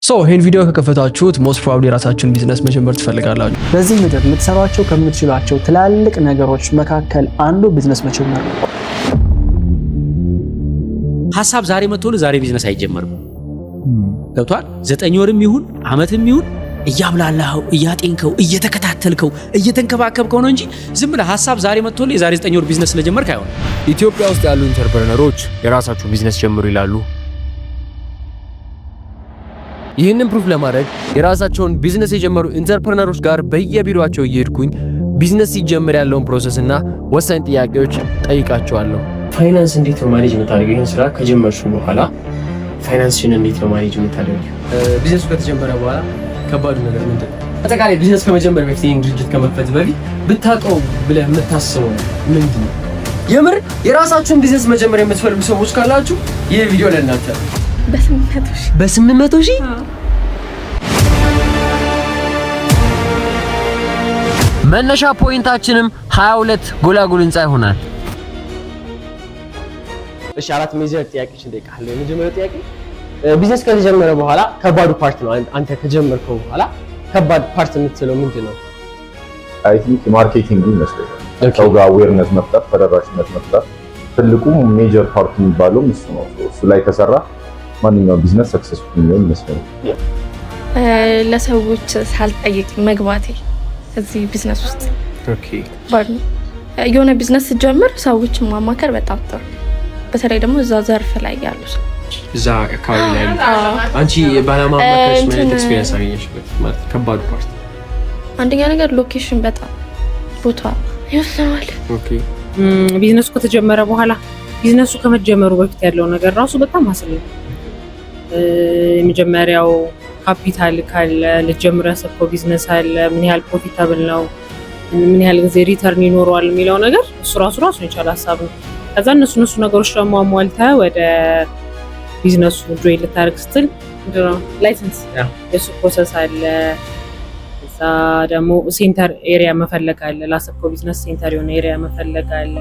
ይሄን ቪዲዮ ከከፈታችሁት ሞስት ፕሮባብሊ ራሳችሁን ቢዝነስ መጀመር ትፈልጋላችሁ። በዚህ ምድር ልትሰሯቸው ከምትችሏቸው ትላልቅ ነገሮች መካከል አንዱ ቢዝነስ መጀመር ነው። ሐሳብ ዛሬ መጥቶልህ ዛሬ ቢዝነስ አይጀመርም። ገብቷል? 9 ወርም ይሁን አመትም ይሁን እያብላላው እያጤንከው እየተከታተልከው እየተንከባከብከው ነው እንጂ ዝም ብለህ ሐሳብ ዛሬ መጥቶልህ የዛሬ 9 ወር ቢዝነስ ስለጀመርክ አይሆንም። ኢትዮጵያ ውስጥ ያሉ ኢንተርፕረነሮች የራሳቸው ቢዝነስ ጀምሩ ይላሉ። ይህንን ፕሩፍ ለማድረግ የራሳቸውን ቢዝነስ የጀመሩ ኢንተርፕረነሮች ጋር በየቢሮአቸው እየሄድኩኝ ቢዝነስ ሲጀምር ያለውን ፕሮሰስ እና ወሳኝ ጥያቄዎች ጠይቃቸዋለሁ። ፋይናንስ እንዴት ነው ማኔጅ የምታደርገው? ይህን ስራ ከጀመርሽ በኋላ ፋይናንስሽን እንዴት ነው ማኔጅ የምታደርገው? ቢዝነሱ ከተጀመረ በኋላ ከባዱ ነገር ምንድን ነው? አጠቃላይ ቢዝነስ ከመጀመር በፊት ይህን ድርጅት ከመክፈት በፊት ብታውቀው ብለህ የምታስበው ምንድን ነው? የምር የራሳችሁን ቢዝነስ መጀመር የምትፈልጉ ሰዎች ካላችሁ ይህ ቪዲዮ ለእናንተ። በ800 ሺህ መነሻ ፖይንታችንም 22 ጎላጉል ህንጻ ይሆናል። እሺ፣ 4 ሜጀር ጥያቄዎች እንጠይቃለን። የመጀመሪያው ጥያቄ ቢዝነስ ከተጀመረ በኋላ ከባዱ ፓርት ነው። አንተ ከጀመርከው በኋላ ከባድ ፓርት የምትለው ምንድን ነው? አይ ቲንክ ማርኬቲንግ ይመስለኛል። ሰው ጋር አዌርነስ መፍጠር፣ ተደራሽነት መፍጠር ትልቁ ሜጀር ፓርት የሚባለው እሱ ነው። እሱ ላይ ከሰራ ማንኛውም ቢዝነስ ሰክሰስፉል ነው ይመስለኛል። ለሰዎች ሳልጠይቅ መግባቴ እዚህ ቢዝነስ ውስጥ ኦኬ። የሆነ ቢዝነስ ስትጀምር ሰዎችን ማማከር በጣም ጥሩ፣ በተለይ ደግሞ እዛ ዘርፍ ላይ ያሉ ሰዎች እዛ አካባቢ ላይ አንቺ ባለማማከርሽ ምን አይነት ኤክስፒሪየንስ አገኘሽበት? ማለት ከባዱ ፓርት አንደኛ ነገር ሎኬሽን በጣም ቦታ ይወስናል። ኦኬ። ቢዝነሱ ከተጀመረ በኋላ ቢዝነሱ ከመጀመሩ በፊት ያለው ነገር ራሱ በጣም አስል ነው። የመጀመሪያው ካፒታል ካለ ልጀምር ያሰብከው ቢዝነስ አለ፣ ምን ያህል ፕሮፊታብል ነው፣ ምን ያህል ጊዜ ሪተርን ይኖረዋል የሚለው ነገር እሱ ራሱ የቻለ ሀሳብ ነው። ከዛ እነሱ ነገሮች ደግሞ አሟልተህ ወደ ቢዝነሱ ጆይን ልታደርግ ስትል ላይሰንስ የሱ ፕሮሰስ አለ። እዛ ደግሞ ሴንተር ኤሪያ መፈለግ አለ፣ ላሰብከው ቢዝነስ ሴንተር የሆነ ኤሪያ መፈለግ አለ።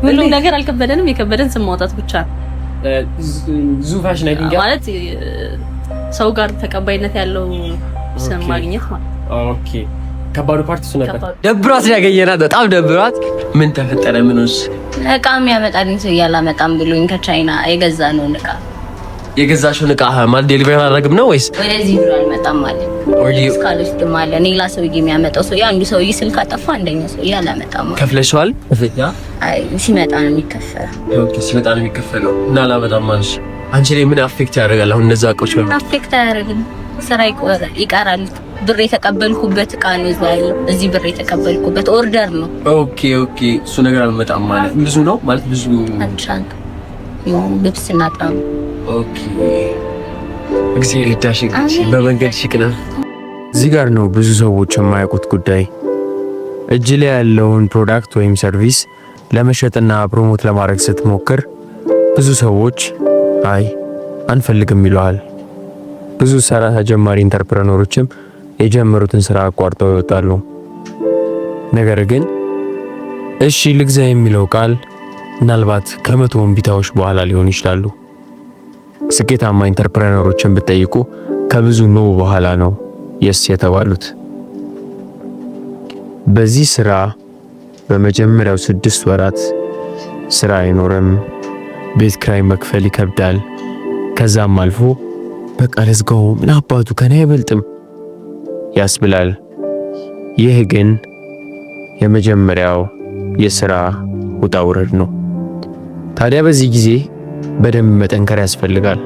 ሁሉም ነገር አልከበደንም፣ የከበደን ስም ማውጣት ብቻ ነው። ዙፋሽን አይዲንግ ማለት ሰው ጋር ተቀባይነት ያለው ስም ማግኘት ማለት። ኦኬ። ከባዱ ፓርት እሱ ነበር። ደብሯት ያገኘናት በጣም ደብሯት። ምን ተፈጠረ? ምንስ እቃም ያመጣልኝ ሰው ያላመጣም ብሎኝ ከቻይና የገዛነውን እቃ የገዛሽውን እቃ ማለት ዴሊቨሪ አላደርግም ነው ወይስ ወደዚህ ብሎ አልመጣም ማለት እስካለሽ ድማለ ሌላ ሰውዬ የሚያመጣው ሰው አንዱ ሰውዬ ስልክ አጠፋ፣ አንደኛው ሰውዬ አላመጣም። ከፍለሽዋል? አይ ሲመጣ ነው የሚከፈለው። ኦኬ፣ ሲመጣ ነው የሚከፈለው። እና አላመጣም ማለት አንቺ ላይ ምን አፌክት ያደርጋል? አሁን እነዛ እቃዎች በምን አፌክት ያደርጋል? ስራ ይቀራል። ብር የተቀበልኩበት እቃ ነው እዚህ ብር የተቀበልኩበት ኦርደር ነው። ኦኬ። እሱ ነገር አልመጣም ማለት ብዙ ነው ማለት ብዙ አንቻንክ ልብስና ጣም። ኦኬ። እግዚአብሔር ይዳሽ በመንገድ ሽቅና እዚህ ጋር ነው ብዙ ሰዎች የማያውቁት ጉዳይ። እጅ ላይ ያለውን ፕሮዳክት ወይም ሰርቪስ ለመሸጥና ፕሮሞት ለማድረግ ስትሞክር ብዙ ሰዎች አይ አንፈልግም ይለዋል። ብዙ ሰራታ ጀማሪ ኢንተርፕረነሮችም የጀመሩትን ስራ አቋርጠው ይወጣሉ። ነገር ግን እሺ ልግዛ የሚለው ቃል ምናልባት ከመቶ እምቢታዎች በኋላ ሊሆን ይችላሉ። ስኬታማ ኢንተርፕረነሮችን ብትጠይቁ ከብዙ ኖ በኋላ ነው የስ የተባሉት። በዚህ ስራ በመጀመሪያው 6 ወራት ስራ አይኖርም፣ ቤት ኪራይ መክፈል ይከብዳል። ከዛም አልፎ በቃ ለዝጋው ምን አባቱ ከኔ አይበልጥም ያስብላል። ይህ ግን የመጀመሪያው የሥራ ውጣ ውረድ ነው። ታዲያ በዚህ ጊዜ በደንብ መጠንከር ያስፈልጋል።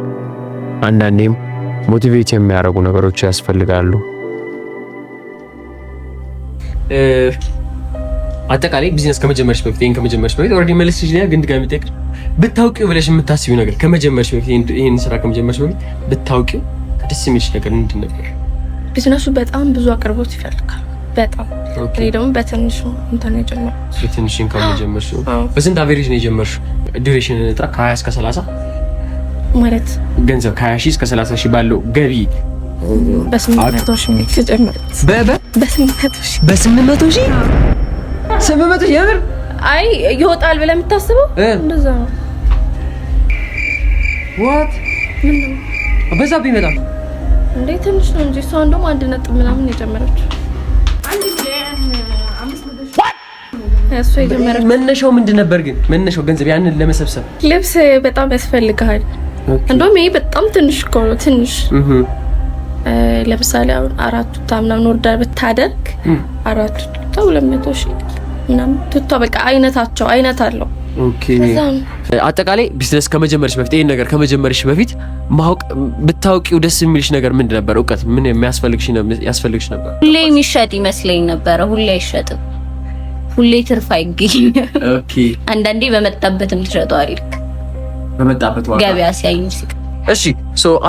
አንዳንዴም ሞቲቬት የሚያደርጉ ነገሮች ያስፈልጋሉ። አጠቃላይ ቢዝነስ ከመጀመርሽ በፊት ኦልሬዲ መልስሽ ላይ ግን ድጋሚ ጠይቅ ብታውቂው ብለሽ የምታስቢው ነገር ከመጀመርሽ በፊት ይሄን ስራ ከመጀመርሽ በፊት ብታውቂው ደስ የሚልሽ ነገር ምንድን ነበር? ቢዝነሱ በጣም ብዙ አቅርቦት ይፈልጋል። በጣም እኔ ደግሞ በትንሹ እንትን የጀመርኩት በትንሹ እንኳን የጀመርሽው በስንት አቨሬጅ ነው የጀመርሽው? ዱሬሽን እንጥራ ከ20 እስከ 30 ማለት ገንዘብ ከ20 ሺህ እስከ 30 ሺህ ባለው ገቢ በ800 ሺህ ተጀመርኩት። በ800 ሺህ 800 ሺህ የምር አይ ይወጣል ብለህ የምታስበው እንደዛ ነው። ዋት በዛ ቢመጣ እንዴ ትንሽ ነው እንጂ እሷ እንደውም 1 ነጥብ ምናምን የጀመረችው። 1 ሚሊዮን 500 እሷ የጀመረችው መነሻው ምንድን ነበር ግን? መነሻው ገንዘብ ያንን ለመሰብሰብ ልብስ በጣም ያስፈልጋል። እንደውም ይሄ በጣም ትንሽ እኮ ነው ትንሽ። ለምሳሌ አሁን 4 ቱታ ምናምን ኦርደር ብታደርግ 4 ቱታ 200 ሺህ ምናምን ቱታ በቃ አይነት አለው። ኦኬ አጠቃላይ ቢዝነስ ከመጀመርሽ በፊት ይሄን ነገር ከመጀመርሽ በፊት ማወቅ ብታውቂው ደስ የሚልሽ ነገር ምንድን ነበር? እውቀት ምን ያስፈልግሽ ነበር? ሁሌ የሚሸጥ ይመስለኝ ነበር። ሁሌ አይሸጥም። ሁሌ ትርፍ አይገኝ። ኦኬ አንዳንዴ በመጣበትም ትሸጠዋል። በመጣበት ዋጋ ገበያ ሲያዩ ሲቅ እሺ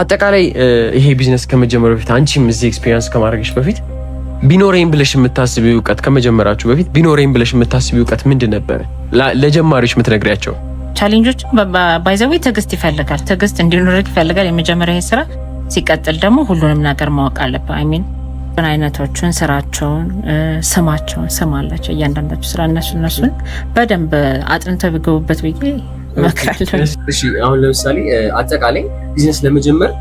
አጠቃላይ ይሄ ቢዝነስ ከመጀመሩ በፊት አንቺም እዚህ ኤክስፒሪየንስ ከማድረግሽ በፊት ቢኖረኝ ብለሽ የምታስቢው እውቀት ከመጀመራችሁ በፊት ቢኖረኝ ብለሽ የምታስቢው እውቀት ምንድን ነበር? ለጀማሪዎች የምትነግሪያቸው ቻሌንጆች ባይዘው ትዕግስት ይፈልጋል። ትዕግስት እንዲኖርክ ይፈልጋል። የመጀመሪያ ይሄ ስራ ሲቀጥል ደግሞ ሁሉንም ነገር ማወቅ አለበት። አይ ሚን አይነቶቹን፣ ስራቸውን፣ ስም አላቸው እያንዳንዳቸው ስራ እነሱን በደንብ አጥንተው ቢገቡበት ብዬ እመክራለሁ። እሺ አሁን ለምሳሌ አጠቃላይ ቢዝነስ ለመጀመር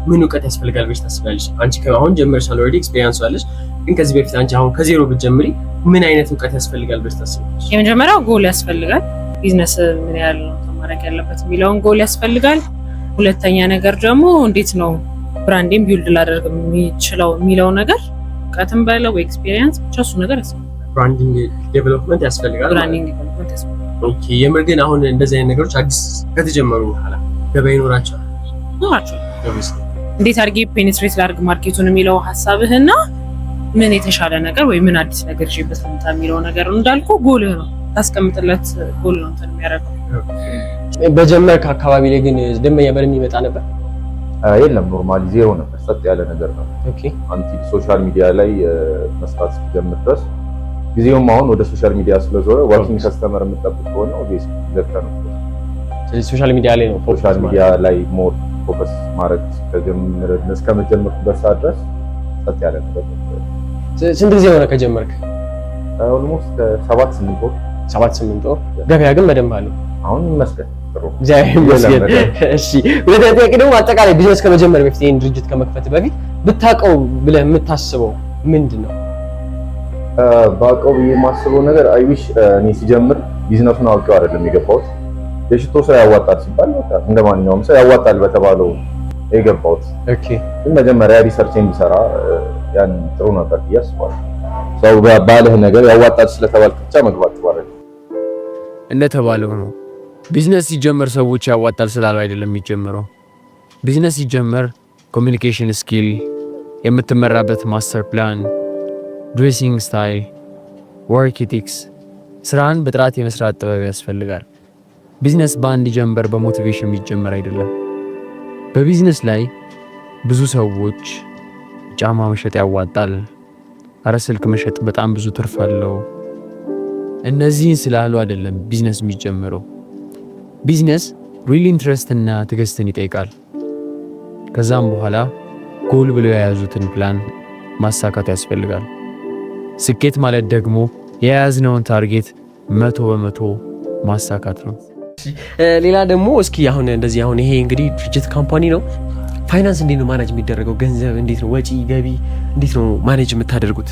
ምን እውቀት ያስፈልጋል ብለሽ ታስቢያለሽ? አንቺ አሁን ጀመርሻል ኦልሬዲ ኤክስፒሪየንስ አለሽ፣ ግን ከዚህ በፊት አንቺ አሁን ከዜሮ ብትጀምሪ ምን አይነት እውቀት ያስፈልጋል ብለሽ ታስቢያለሽ? የመጀመሪያው ጎል ያስፈልጋል። ቢዝነስ ምን ያህል ነው ተማረክ ያለበት የሚለውን ጎል ያስፈልጋል። ሁለተኛ ነገር ደግሞ እንዴት ነው ብራንዲንግ ቢልድ ላደርግ የሚችለው የሚለው ነገር እውቀትም ባለው ኤክስፒሪየንስ ብቻ እሱ ነገር ያስፈልጋል። ብራንዲንግ ዴቨሎፕመንት ያስፈልጋል። ብራንዲንግ ዴቨሎፕመንት ያስፈልጋል። ኦኬ የምር ግን አሁን እንደዚህ አይነት ነገሮች አዲስ ከተጀመሩ በኋላ ገበያ ይኖራቸዋል። እንዴት አድርጌ ፔኔትሬት ላድርግ ማርኬቱን የሚለው ሀሳብህና ምን የተሻለ ነገር ወይ ምን አዲስ ነገር ይዤበት ልምጣ የሚለው ነገር እንዳልኩ ጎልህ ነው ታስቀምጥለት ጎል ነው እንትን የሚያደርገው። በጀመርክ አካባቢ ላይ ግን ደንበኛ በደንብ ይመጣ ነበር? የለም ኖርማሊ ዜሮ ነበር። ጸጥ ያለ ነገር ነው። ኦኬ አንቲ ሶሻል ሚዲያ ላይ መስራት ሲጀምር ድረስ ጊዜውም አሁን ወደ ሶሻል ሚዲያ ስለዞረ ዋርኪንግ ከስተመር የምጠብቅ ከሆነ ኦብቪየስ ዘካ ነው። ሶሻል ሚዲያ ላይ ነው ሶሻል ሚዲያ ላይ ሞር ፎከስ ማድረግ እስከመጀመርኩበት ሰዓት ድረስ ጸጥ ያለ ነገር ነው። ስንት ጊዜ ሆነ ከጀመርክ? ኦልሞስት 7-8 ወር። ገበያ ግን በደንብ አለው አሁን ይመስገን ጥሩ እግዚአብሔር ይመስገን። እሺ ወደ ጥያቄ ደግሞ አጠቃላይ ቢዝነስ ከመጀመር በፊት ይሄን ድርጅት ከመክፈት በፊት ብታውቀው ብለህ የምታስበው ምንድን ነው? ባውቀው ብዬ የማስበው ነገር አይ ዊሽ እኔ ሲጀምር ቢዝነሱን አውቀው አይደለም የገባሁት። የሽቶ ስራ ያዋጣል ሲባል በቃ እንደማንኛውም ሰው ያዋጣል በተባለው የገባሁት። ኦኬ ግን መጀመሪያ ሪሰርች እንዲሰራ ያን ጥሩ ነበር ብዬ አስባለሁ። ሰው ባለህ ነገር ያዋጣል ስለተባልክ ብቻ መግባት ተባረክ እንደተባለው ነው። ቢዝነስ ሲጀመር ሰዎች ያዋጣል ስላሉ አይደለም የሚጀምረው። ቢዝነስ ሲጀመር ኮሚኒኬሽን ስኪል፣ የምትመራበት ማስተር ፕላን፣ ድሬሲንግ ስታይል፣ ወርክ ኢቲክስ፣ ስራን በጥራት የመስራት ጥበብ ያስፈልጋል። ቢዝነስ በአንድ ጀንበር በሞቲቬሽን የሚጀመር አይደለም። በቢዝነስ ላይ ብዙ ሰዎች ጫማ መሸጥ ያዋጣል፣ አረ ስልክ መሸጥ በጣም ብዙ ትርፍ አለው፣ እነዚህን ስላሉ አይደለም ቢዝነስ የሚጀምረው። ቢዝነስ ሪል ኢንትረስት እና ትዕግስትን ይጠይቃል። ከዛም በኋላ ጎል ብለው የያዙትን ፕላን ማሳካት ያስፈልጋል። ስኬት ማለት ደግሞ የያዝነውን ታርጌት 100% ማሳካት ነው። ሌላ ደግሞ እስኪ አሁን እንደዚህ አሁን ይሄ እንግዲህ ድርጅት ካምፓኒ ነው። ፋይናንስ እንዴት ነው ማኔጅ የሚደረገው? ገንዘብ እንዴት ነው ወጪ ገቢ እንዴት ነው ማኔጅ የምታደርጉት?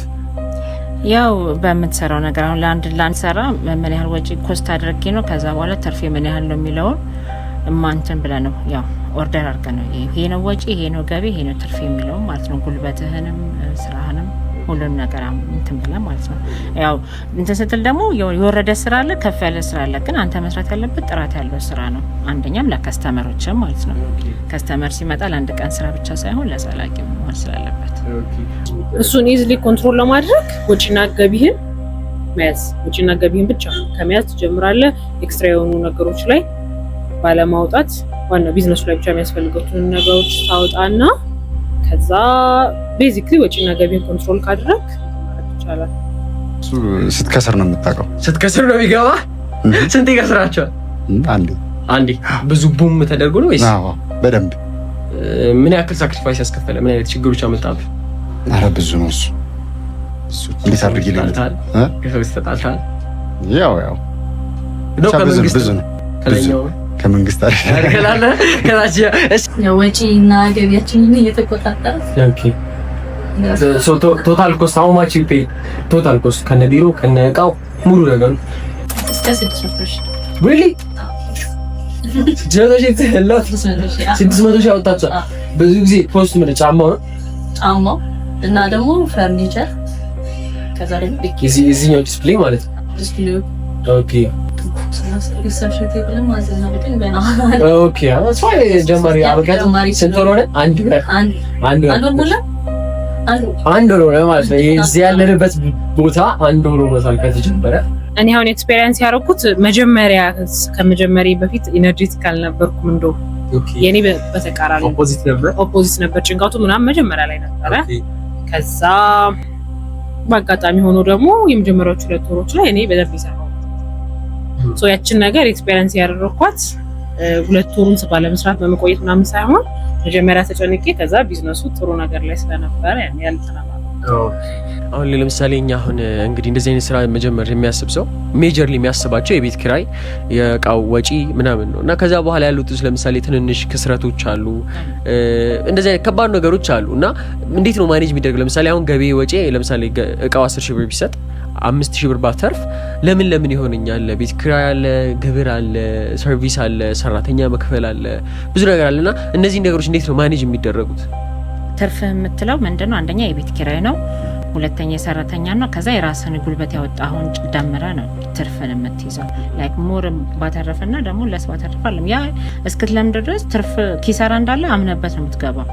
ያው በምትሰራው ነገር አሁን ለአንድ ሰራ ምን ያህል ወጪ ኮስት አድርጌ ነው ከዛ በኋላ ተርፌ ምን ያህል ነው የሚለውን ማንተን ብለህ ነው ያው ኦርደር አድርገህ ነው ይሄ ነው ወጪ፣ ይሄ ነው ገቢ፣ ይሄ ነው ትርፌ የሚለው ማለት ነው። ጉልበትህንም ስራህንም ሁሉም ነገር እንትን ብለህ ማለት ነው። ያው እንትን ስትል ደግሞ የወረደ ስራ አለ፣ ከፍ ያለ ስራ አለ። ግን አንተ መስራት ያለበት ጥራት ያለው ስራ ነው። አንደኛም ለከስተመሮችም ማለት ነው። ከስተመር ሲመጣ ለአንድ ቀን ስራ ብቻ ሳይሆን ለዘላቂ መሆን ስላለበት እሱን ኢዝሊ ኮንትሮል ለማድረግ ወጪና ገቢህን መያዝ፣ ወጪና ገቢህን ብቻ ከመያዝ ትጀምራለህ። ኤክስትራ የሆኑ ነገሮች ላይ ባለማውጣት ዋና ቢዝነሱ ላይ ብቻ የሚያስፈልጉትን ነገሮች ታውጣና ከዛ ቤዚክሊ ወጪና ገቢን ኮንትሮል ካደረግ ማለት ይቻላል። ስትከስር ነው የምታውቀው። ስትከስር ነው የሚገባ። ስንት ይከስራቸዋል? አንዴ ብዙ ቡም ተደርጎ ነው ወይስ? አዎ በደንብ። ምን ያክል ሳክሪፋይስ ያስከፈለ? ምን አይነት ችግሮች አመጣብህ? ኧረ ብዙ ነው እሱ እንዴት አድርጌ ይላል ከሰው ተጣልታል? ያው ነው ከመንግስት ብዙ ነው ከላይኛው ከመንግስት አድርገናል። ከታች ወጪና ገቢያችንን እየተቆጣጠረ ኦኬ ቶታል ኮስት how much you pay ቶታል ኮስት ከነ ቢሮ ከነ እቃው ሙሉ ነገሩ እስከ 600 ሺህ really 600 ሺህ አወጣችሁ። ብዙ ጊዜ ፖስት ምን ጫማው እና ደግሞ ፈርኒቸር ከዛ ደግሞ እዚህኛው ዲስፕሌይ ማለት ነው። ዲስፕሌይ ኦኬ ኦኬ አስፋይ ጀማሪ አበጋት ስንት ሆነ? አንድ ወር ማለት ነው። እዚህ ያለንበት ቦታ አንድ ወር ሆኖታል ከተጀመረ። እኔ አሁን ኤክስፔሪየንስ ያደረኩት መጀመሪያ ከመጀመሪያ በፊት ኢነርጂቲክ አልነበርኩም። እንደው የኔ በተቃራኒ ኦፖዚት ነበር። ጭንቀቱ ምናምን መጀመሪያ ላይ ነበረ። ከዛ በአጋጣሚ ሆኖ ደግሞ የመጀመሪያዎቹ 2 ወሮች ላይ እኔ በደንብ ይሰራው ያችን ነገር ኤክስፔሪየንስ ያደረኳት 2 ወሩን ባለመስራት በመቆየት ምናምን ሳይሆን መጀመሪያ ተጨንቄ ከዛ ቢዝነሱ ጥሩ ነገር ላይ ስለነበረ ያን ያልተናማ አሁን ለምሳሌ እኛ አሁን እንግዲህ እንደዚህ አይነት ስራ መጀመር የሚያስብ ሰው ሜጀርሊ የሚያስባቸው የቤት ኪራይ፣ የእቃው ወጪ ምናምን ነው እና ከዛ በኋላ ያሉት ለምሳሌ ትንንሽ ክስረቶች አሉ፣ እንደዚህ አይነት ከባድ ነገሮች አሉ እና እንዴት ነው ማኔጅ የሚደረግ? ለምሳሌ አሁን ገቢ ወጪ ለምሳሌ እቃው 10,000 ብር ቢሰጥ 5,000 ብር ባተርፍ ለምን ይሆነኛል? ቤት ኪራይ አለ፣ ግብር አለ፣ ሰርቪስ አለ፣ ሰራተኛ መክፈል አለ፣ ብዙ ነገር አለና እነዚህ ነገሮች እንዴት ነው ማኔጅ የሚደረጉት? ትርፍ የምትለው ምንድነው? አንደኛ የቤት ኪራይ ነው፣ ሁለተኛ የሰራተኛ ነው፣ ከዛ የራስን ጉልበት ያወጣውን ጨምረ ነው ትርፍን የምትይዘው። ላይክ ሞር ባተረፈና ደግሞ ለስ ባተረፈለም ያ እስክትለምድ ድረስ ትርፍ ኪሳራ እንዳለ አምነበት ነው የምትገባው።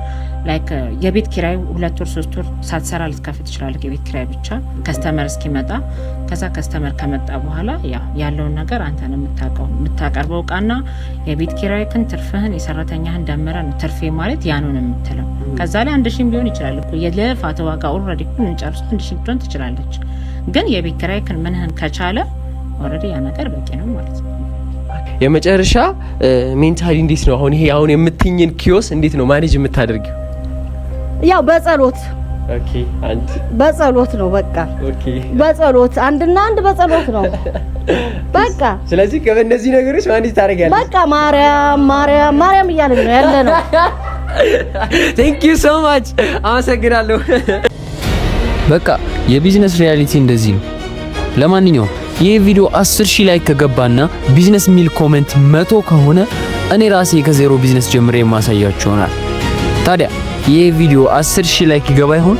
ላይክ የቤት ኪራይ 2 ወር 3 ወር ሳትሰራ ልትከፍል ትችላለህ። የቤት ኪራይ ብቻ ከስተመር እስኪመጣ፣ ከዛ ከስተመር ከመጣ በኋላ ያለውን ነገር አንተ ነው የምታቀርበው እቃና የቤት ኪራይ ግን ትርፍህን የሰራተኛህን ደምረ ነው ትርፌ ማለት ያኑ ነው የምትለው። ከዛ ላይ 1,000 ቢሆን ይችላል እኮ የለፋት ዋጋ ኦልሬዲ ኩን እንጨርሱ 1,000 ቢሆን ትችላለች። ግን የቤት ኪራይ ግን ምንህን ከቻለ ኦልሬዲ ያ ነገር በቂ ነው ማለት ነው። የመጨረሻ ሜንታሊ እንዴት ነው አሁን የምትኝን ኪዮስ እንዴት ነው ማኔጅ የምታደርጊው? ያው በጸሎት ኦኬ በጸሎት ነው በቃ በጸሎት አንድና አንድ በጸሎት ነው በቃ። ስለዚህ ከእነዚህ ነገሮች ማኔጅ ታደርጊያለሽ? በቃ ማርያም እያልን ነው ያለነው። ቴንክ ዩ ሶ ማች አመሰግናለሁ። በቃ የቢዝነስ ሪያሊቲ እንደዚህ ነው። ለማንኛውም ይህ ቪዲዮ 10,000 ላይክ ከገባና ቢዝነስ ሚል ኮሜንት 100 ከሆነ እኔ ራሴ ከዜሮ ቢዝነስ ጀምሬ ማሳያችሁ ይሆናል። ታዲያ ይህ ቪዲዮ 10,000 ላይክ ይገባ ይሆን?